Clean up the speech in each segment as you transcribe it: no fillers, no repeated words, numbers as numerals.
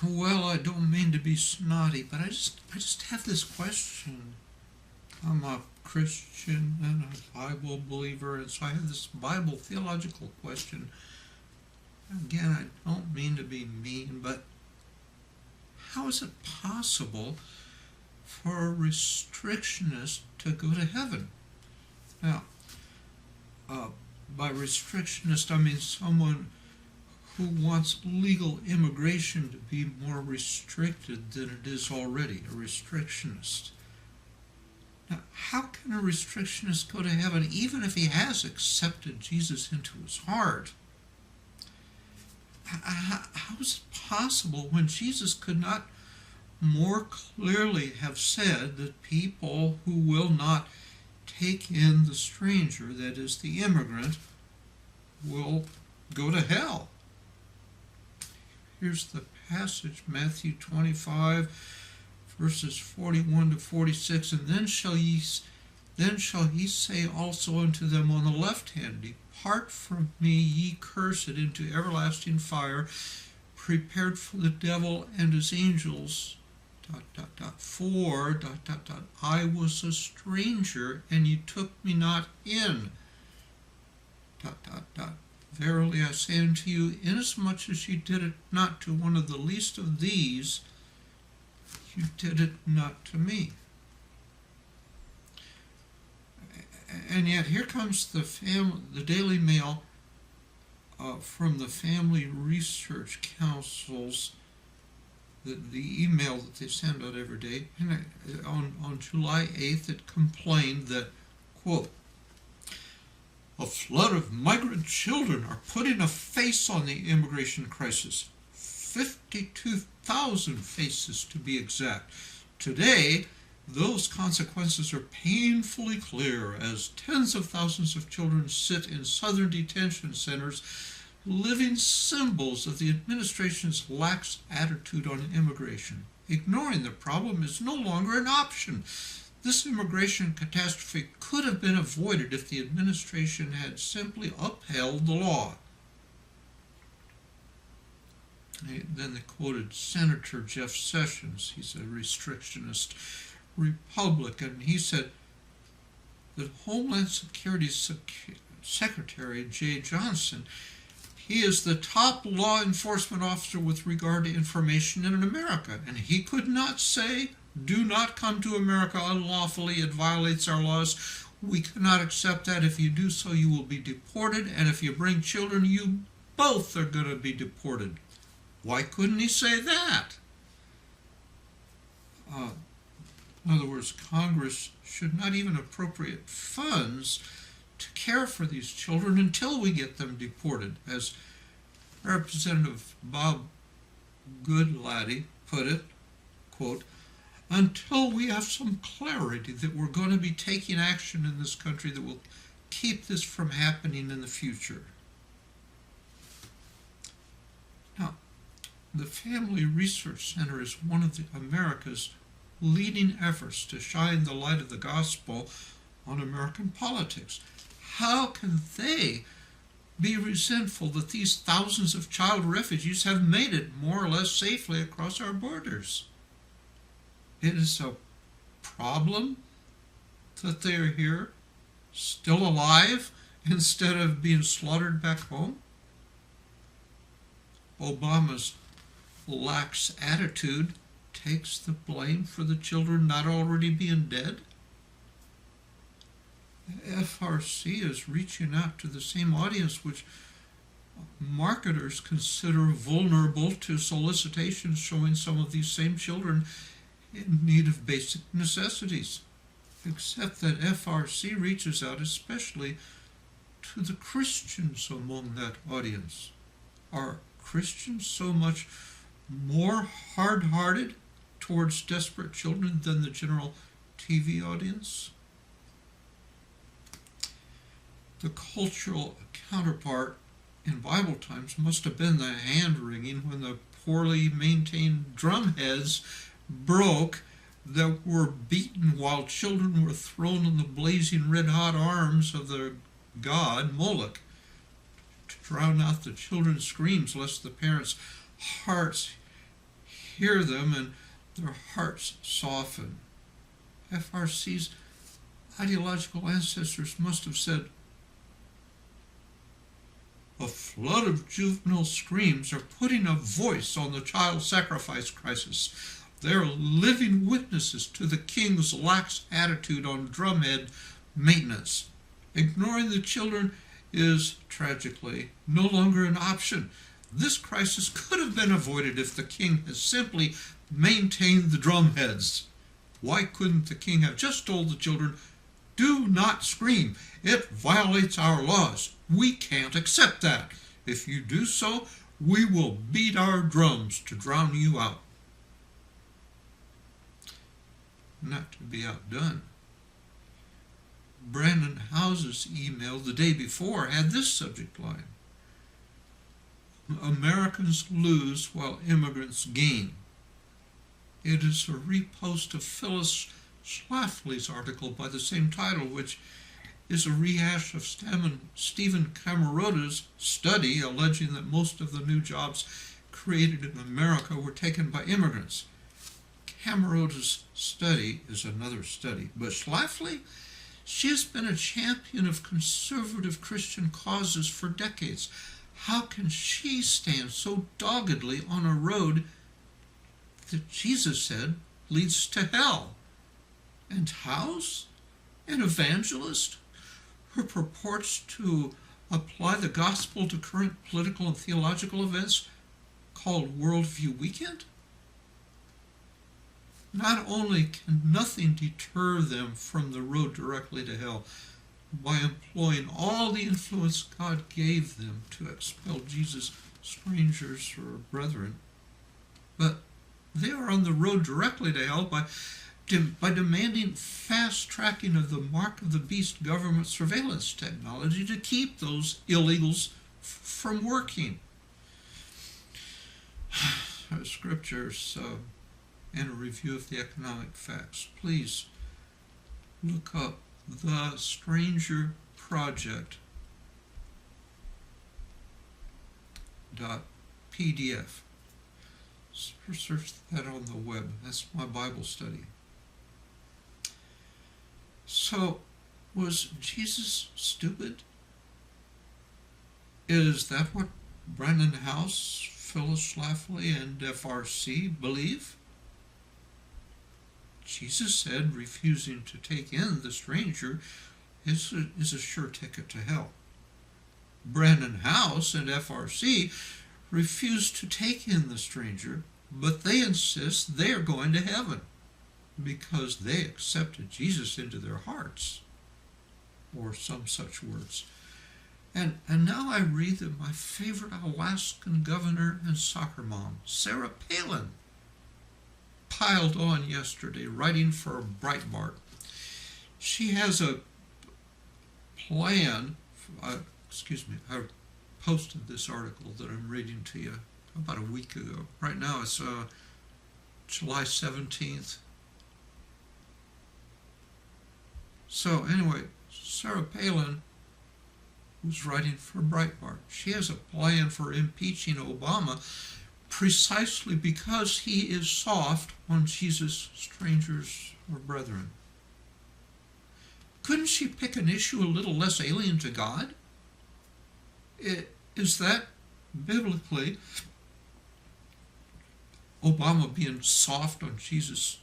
Well, I don't mean to be snotty, but I just have this question. I'm a Christian and a Bible believer, and so I have this Bible theological question. Again, I don't mean to be mean, but how is it possible for a restrictionist to go to heaven? Now, uh, by restrictionist, I mean someone who wants legal immigration to be more restricted than it is already, a restrictionist. Now, how can a restrictionist go to heaven even if he has accepted Jesus into his heart? How is it possible when Jesus could not more clearly have said that people who will not take in the stranger, that is, the immigrant, will go to hell? Here's the passage, Matthew 25, verses 41 to 46. And then shall he say also unto them on the left hand, Depart from me, ye cursed, into everlasting fire, prepared for the devil and his angels. For I was a stranger, and ye took me not in. Verily I say unto you, inasmuch as ye did it not to one of the least of these, you did it not to me. And yet here comes the Daily Mail from the Family Research Council's, the email that they send out every day. And on July 8th, it complained that, quote, a flood of migrant children are putting a face on the immigration crisis. 52,000 faces to be exact. Today, those consequences are painfully clear as tens of thousands of children sit in southern detention centers, living symbols of the administration's lax attitude on immigration. Ignoring the problem is no longer an option. This immigration catastrophe could have been avoided if the administration had simply upheld the law. Then they quoted Senator Jeff Sessions. He's a restrictionist Republican. He said that Homeland Security Secretary Jay Johnson, he is the top law enforcement officer with regard to information in America, and he could not say, do not come to America unlawfully, it violates our laws. We cannot accept that. If you do so, you will be deported, and if you bring children, you both are going to be deported. Why couldn't he say that? In other words, Congress should not even appropriate funds to care for these children until we get them deported. As Representative Bob Goodlatte put it, quote, until we have some clarity that we're going to be taking action in this country that will keep this from happening in the future. Now, the Family Research Center is one of America's leading efforts to shine the light of the gospel on American politics. How can they be resentful that these thousands of child refugees have made it more or less safely across our borders? It is a problem that they are here, still alive, instead of being slaughtered back home. Obama's lax attitude takes the blame for the children not already being dead. FRC is reaching out to the same audience which marketers consider vulnerable to solicitations showing some of these same children in need of basic necessities, except that FRC reaches out especially to the Christians among that audience. Are Christians so much more hard-hearted towards desperate children than the general TV audience? The cultural counterpart in Bible times must have been the hand-wringing when the poorly maintained drumheads broke that were beaten while children were thrown in the blazing red-hot arms of the god Moloch to drown out the children's screams lest the parents' hearts hear them and their hearts soften. FRC's ideological ancestors must have said, a flood of juvenile screams are putting a voice on the child sacrifice crisis. They're living witnesses to the king's lax attitude on drumhead maintenance. Ignoring the children is, tragically, no longer an option. This crisis could have been avoided if the king had simply maintained the drumheads. Why couldn't the king have just told the children, do not scream. It violates our laws. We can't accept that. If you do so, we will beat our drums to drown you out. Not to be outdone, Brandon House's email the day before had this subject line: Americans lose while immigrants gain. It is a repost of Phyllis Schlafly's article by the same title, which is a rehash of Stephen Camerota's study alleging that most of the new jobs created in America were taken by immigrants. Camerota's study is another study, but Schlafly, she has been a champion of conservative Christian causes for decades. How can she stand so doggedly on a road that Jesus said leads to hell? And House, an evangelist who purports to apply the gospel to current political and theological events, called Worldview Weekend? Not only can nothing deter them from the road directly to hell by employing all the influence God gave them to expel Jesus' strangers or brethren, but they are on the road directly to hell by demanding fast tracking of the mark of the beast government surveillance technology to keep those illegals from working. Scriptures and a review of the economic facts. Please look up the Stranger Project .pdf. Search that on the web. That's my Bible study. So, was Jesus stupid? Is that what Brandon House, Phyllis Schlafly, and FRC believe? Jesus said refusing to take in the stranger is a sure ticket to hell. Brandon House and FRC refuse to take in the stranger, but they insist they are going to heaven because they accepted Jesus into their hearts, or some such words. And now I read that my favorite Alaskan governor and soccer mom, Sarah Palin, piled on yesterday writing for Breitbart. She has a plan, I posted this article that I'm reading to you about a week ago. Right now it's July 17th. So anyway, Sarah Palin was writing for Breitbart. She has a plan for impeaching Obama precisely because he is soft on Jesus' strangers or brethren. Couldn't she pick an issue a little less alien to God? Is that biblically Obama being soft on Jesus'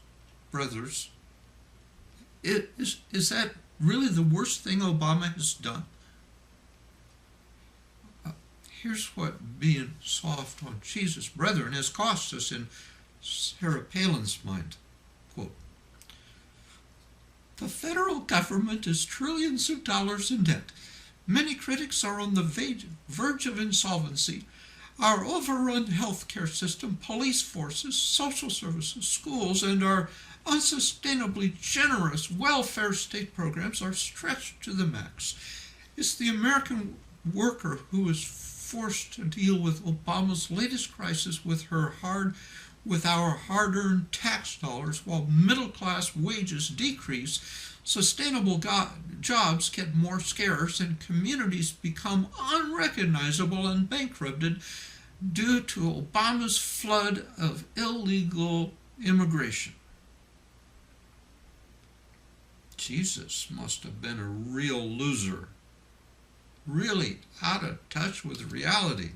brothers? Is that really the worst thing Obama has done? Here's what being soft on Jesus' brethren has cost us in Sarah Palin's mind. Quote, the federal government is trillions of dollars in debt. Many critics are on the verge of insolvency. Our overrun healthcare system, police forces, social services, schools, and our unsustainably generous welfare state programs are stretched to the max. It's the American worker who is forced to deal with Obama's latest crisis with our hard-earned tax dollars while middle-class wages decrease, sustainable jobs get more scarce, and communities become unrecognizable and bankrupted due to Obama's flood of illegal immigration. Jesus must have been a real loser, really out of touch with reality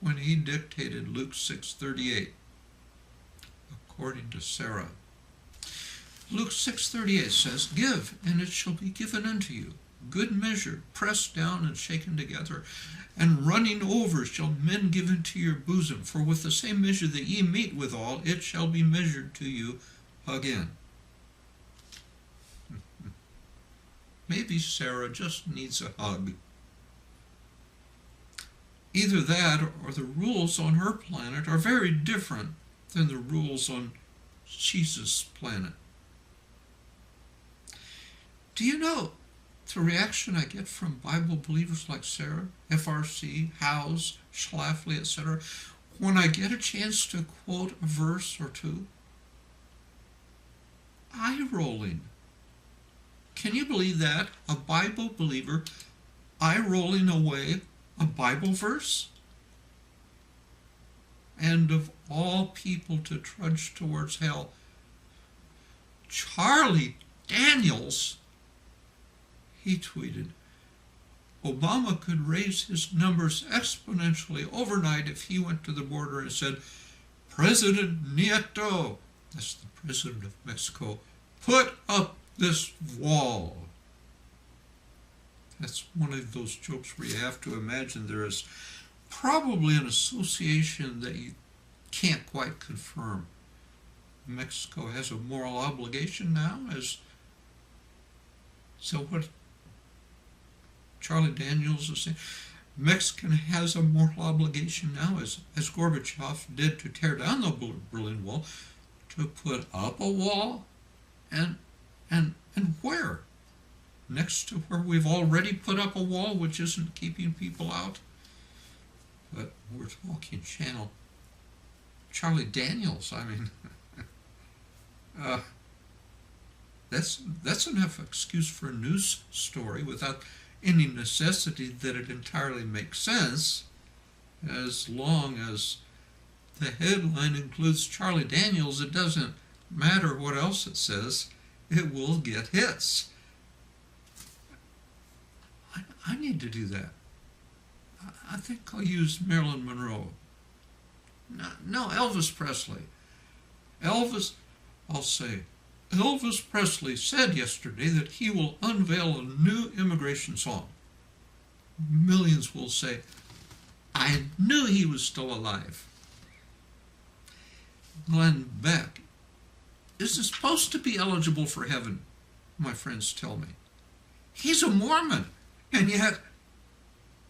when he dictated Luke 6:38, according to Sarah. Luke 6:38 says, "Give, and it shall be given unto you. Good measure, pressed down and shaken together, and running over shall men give into your bosom. For with the same measure that ye mete withal, it shall be measured to you again." Maybe Sarah just needs a hug. Either that or the rules on her planet are very different than the rules on Jesus' planet. Do you know the reaction I get from Bible believers like Sarah, FRC, Howes, Schlafly, etc., when I get a chance to quote a verse or two? Eye-rolling. Can you believe that? A Bible believer eye-rolling away a Bible verse? And of all people to trudge towards hell, Charlie Daniels, he tweeted, Obama could raise his numbers exponentially overnight if he went to the border and said, "President Nieto," that's the president of Mexico, "put up this wall." That's one of those jokes where you have to imagine there is probably an association that you can't quite confirm. Mexico has a moral obligation now, so what Charlie Daniels is saying, Mexico has a moral obligation now, as Gorbachev did to tear down the Berlin Wall, to put up a wall, and where? Next to where we've already put up a wall, which isn't keeping people out. But we're talking channel Charlie Daniels. I mean, that's enough excuse for a news story without any necessity that it entirely makes sense, as long as the headline includes Charlie Daniels. It doesn't matter what else it says, it will get hits. I need to do that. I think I'll use Marilyn Monroe. No, Elvis Presley. I'll say, Elvis Presley said yesterday that he will unveil a new immigration song. Millions will say, I knew he was still alive. Glenn Beck isn't supposed to be eligible for heaven, my friends tell me. He's a Mormon, and yet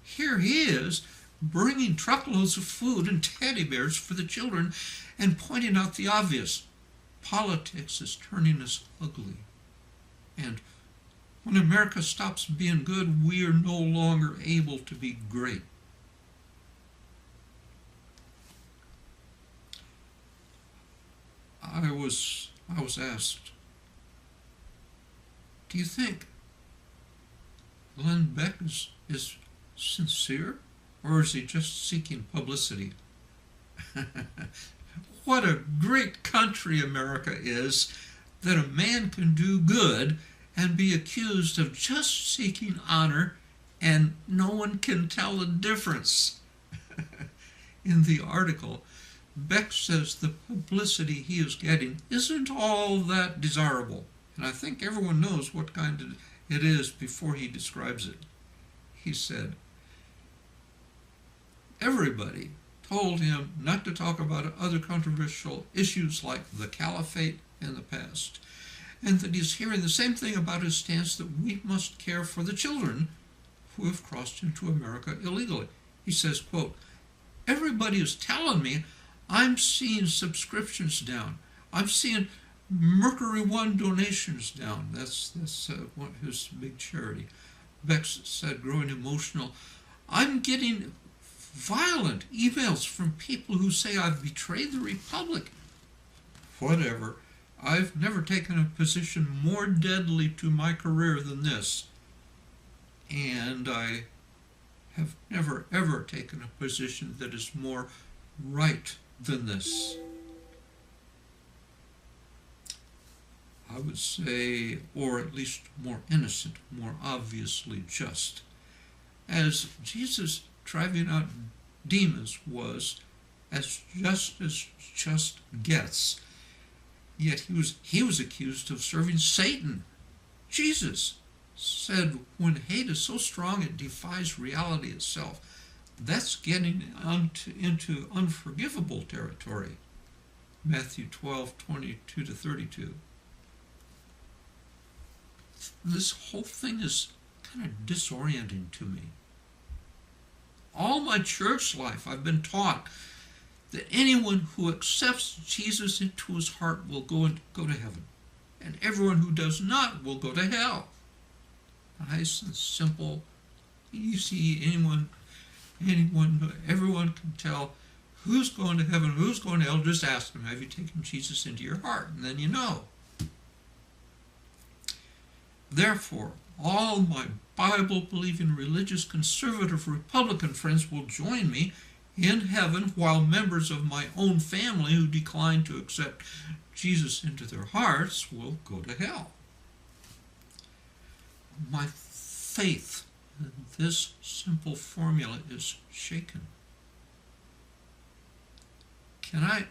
here he is bringing truckloads of food and teddy bears for the children and pointing out the obvious. Politics is turning us ugly. And when America stops being good, we are no longer able to be great. I was asked, do you think Glenn Beck is sincere, or is he just seeking publicity? What a great country America is, that a man can do good and be accused of just seeking honor, and no one can tell the difference. In the article, Beck says the publicity he is getting isn't all that desirable, and I think everyone knows what kind it is before he describes it. He said, everybody told him not to talk about other controversial issues like the caliphate in the past, and that he's hearing the same thing about his stance that we must care for the children who have crossed into America illegally. He says, quote, everybody is telling me I'm seeing subscriptions down. I'm seeing Mercury One donations down. That's his big charity. Beck said, growing emotional, I'm getting violent emails from people who say I've betrayed the Republic. Whatever. I've never taken a position more deadly to my career than this. And I have never ever taken a position that is more right than this. I would say, or at least more innocent, more obviously just. As Jesus driving out demons was as just gets, yet he was accused of serving Satan. Jesus said, when hate is so strong it defies reality itself, that's getting into unforgivable territory. Matthew 12:22-32. This whole thing is kind of disorienting to me. All my church life I've been taught that anyone who accepts Jesus into his heart will go to heaven, and everyone who does not will go to hell. Nice and simple, easy. Everyone can tell who's going to heaven, who's going to hell. Just ask them, have you taken Jesus into your heart? And then you know. Therefore, all my Bible-believing, religious, conservative, Republican friends will join me in heaven, while members of my own family who decline to accept Jesus into their hearts will go to hell. My faith in this simple formula is shaken. Can I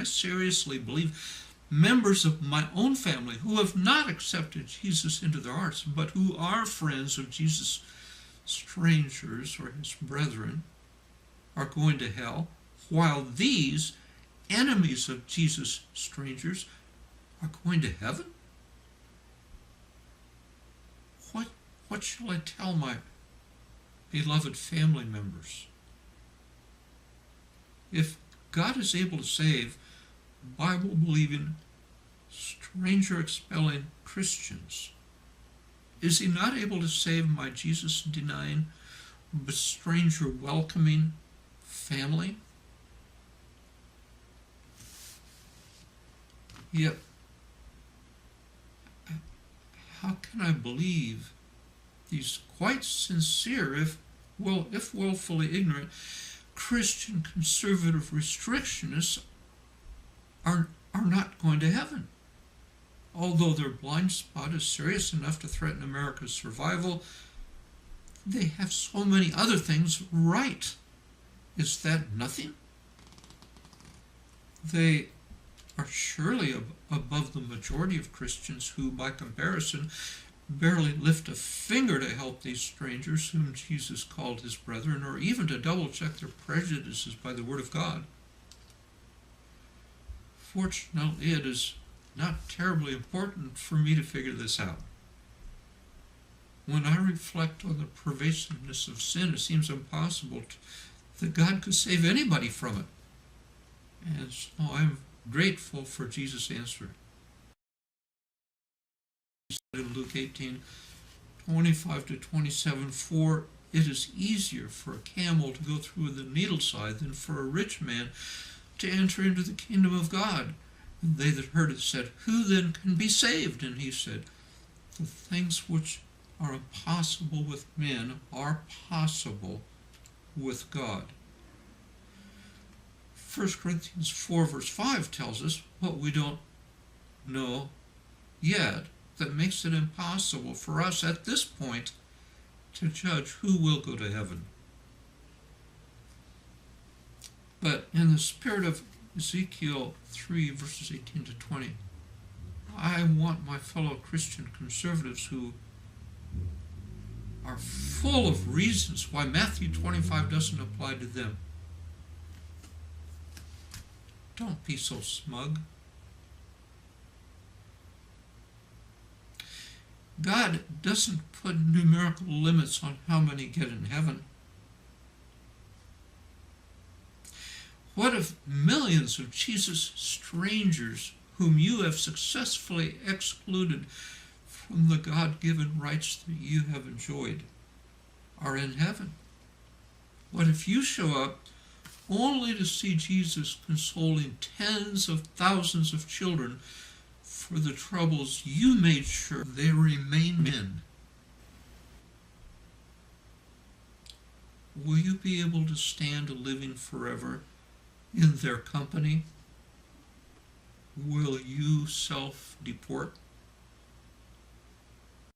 seriously believe members of my own family who have not accepted Jesus into their hearts, but who are friends of Jesus, strangers or his brethren, are going to hell, while these enemies of Jesus, strangers, are going to heaven? What shall I tell my beloved family members? If God is able to save Bible-believing, stranger-expelling Christians, is he not able to save my Jesus-denying, but stranger-welcoming family? Yet, how can I believe these quite sincere, if willfully ignorant, Christian conservative restrictionists are not going to heaven? Although their blind spot is serious enough to threaten America's survival, they have so many other things right. Is that nothing? They are surely above the majority of Christians who, by comparison, barely lift a finger to help these strangers whom Jesus called his brethren, or even to double-check their prejudices by the Word of God. Fortunately, it is not terribly important for me to figure this out. When I reflect on the pervasiveness of sin, it seems impossible that God could save anybody from it. And so I'm grateful for Jesus' answer. He said in Luke 18:25-27, "For it is easier for a camel to go through the needle side than for a rich man to enter into the kingdom of God." And they that heard it said, "Who then can be saved?" And he said, "The things which are impossible with men are possible with God." 1 Corinthians 4 verse 5 tells us what we don't know yet that makes it impossible for us at this point to judge who will go to heaven. But in the spirit of Ezekiel 3 verses 18-20, I want my fellow Christian conservatives who are full of reasons why Matthew 25 doesn't apply to them. Don't be so smug. God doesn't put numerical limits on how many get in heaven. What if millions of Jesus strangers whom you have successfully excluded from the God-given rights that you have enjoyed are in heaven? What if you show up only to see Jesus consoling tens of thousands of children for the troubles you made sure they remain in? will you be able to stand living forever in their company? Will you self-deport?